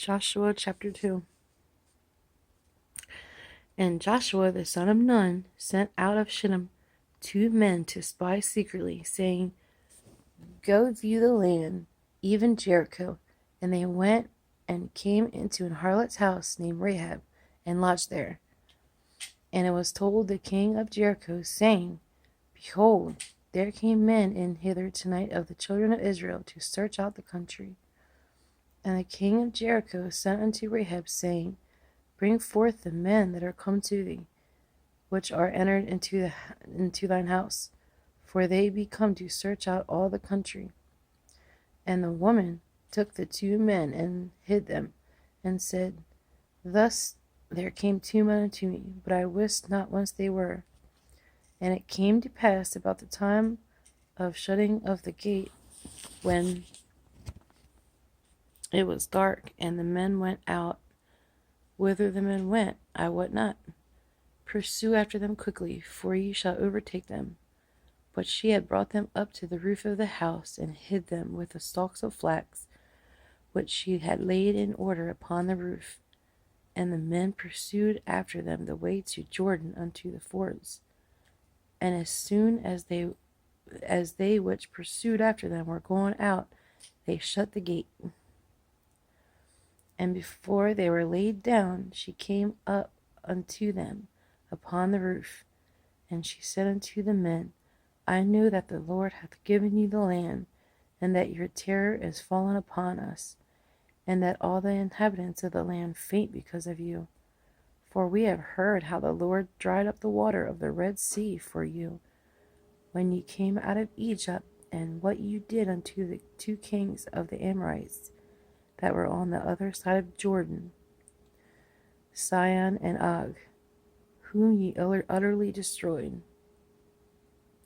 Joshua chapter 2. And Joshua the son of Nun sent out of Shittim 2 men to spy secretly, saying, Go view the land, even Jericho. And they went and came into an harlot's house named Rahab, and lodged there. And it was told the king of Jericho, saying, Behold, there came men in hither tonight of the children of Israel to search out the country. And the king of Jericho sent unto Rahab, saying, Bring forth the men that are come to thee, which are entered into thine house, for they be come to search out all the country. And the woman took the 2 men and hid them, and said, Thus there came 2 men unto me, but I wist not whence they were. And it came to pass about the time of shutting of the gate, when it was dark, and the men went out. Whither the men went, I wot not. Pursue after them quickly, for ye shall overtake them. But she had brought them up to the roof of the house, and hid them with the stalks of flax, which she had laid in order upon the roof. And the men pursued after them the way to Jordan unto the fords. And as soon as they which pursued after them were gone out, they shut the gate. And before they were laid down, she came up unto them upon the roof. And she said unto the men, I know that the Lord hath given you the land, and that your terror is fallen upon us, and that all the inhabitants of the land faint because of you. For we have heard how the Lord dried up the water of the Red Sea for you, when ye came out of Egypt, and what you did unto the 2 kings of the Amorites, that were on the other side of Jordan, Sihon and Og, whom ye utterly destroyed.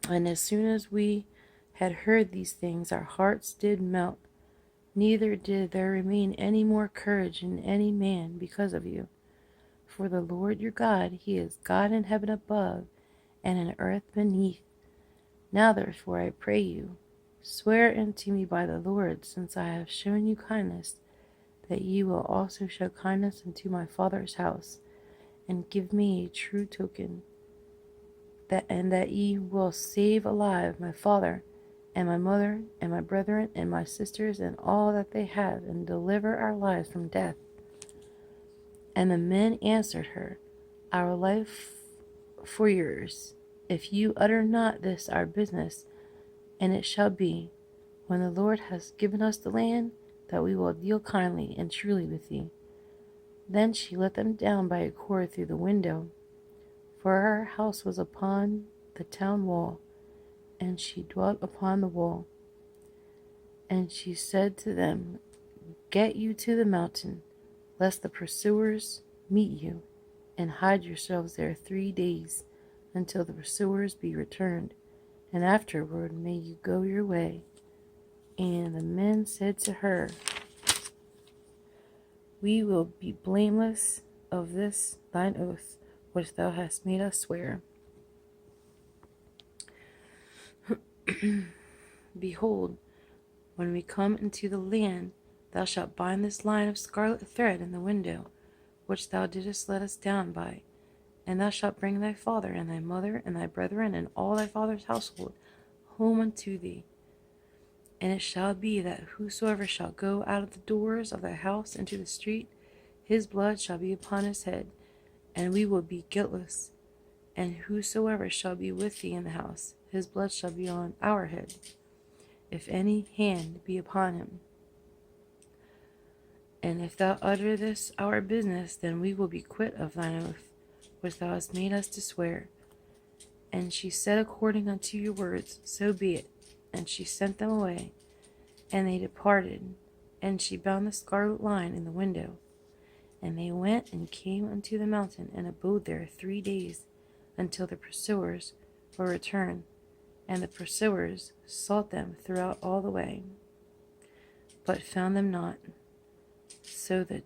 And as soon as we had heard these things, our hearts did melt, neither did there remain any more courage in any man because of you. For the Lord your God, he is God in heaven above, and in earth beneath. Now therefore I pray you, swear unto me by the Lord, since I have shown you kindness, that ye will also show kindness unto my father's house, and give me a true token, that ye will save alive my father, and my mother, and my brethren, and my sisters, and all that they have, and deliver our lives from death. And the men answered her, Our life for yours, if you utter not this our business. And it shall be, when the Lord has given us the land, that we will deal kindly and truly with thee. Then she let them down by a cord through the window, for her house was upon the town wall, and she dwelt upon the wall. And she said to them, Get you to the mountain, lest the pursuers meet you, and hide yourselves there 3 days, until the pursuers be returned, and afterward may you go your way. And the men said to her, We will be blameless of this thine oath, which thou hast made us swear. Behold, when we come into the land, thou shalt bind this line of scarlet thread in the window, which thou didst let us down by, and thou shalt bring thy father, and thy mother, and thy brethren, and all thy father's household home unto thee. And it shall be that whosoever shall go out of the doors of thy house into the street, his blood shall be upon his head, and we will be guiltless. And whosoever shall be with thee in the house, his blood shall be on our head, if any hand be upon him. And if thou utter this our business, then we will be quit of thine oath, which thou hast made us to swear. And she said, According unto your words, so be it. And she sent them away, and they departed. And she bound the scarlet line in the window. And they went and came unto the mountain, and abode there 3 days, until the pursuers were returned. And the pursuers sought them throughout all the way, but found them not. So the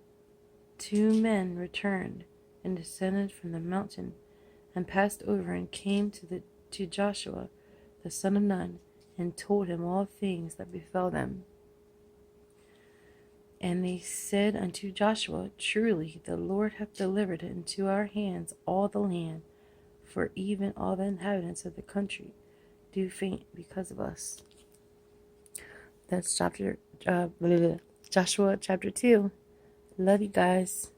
2 men returned, and descended from the mountain, and passed over, and came to Joshua the son of Nun, and told him all things that befell them. And they said unto Joshua, Truly the Lord hath delivered into our hands all the land, for even all the inhabitants of the country do faint because of us. That's Joshua chapter 2. Love you guys.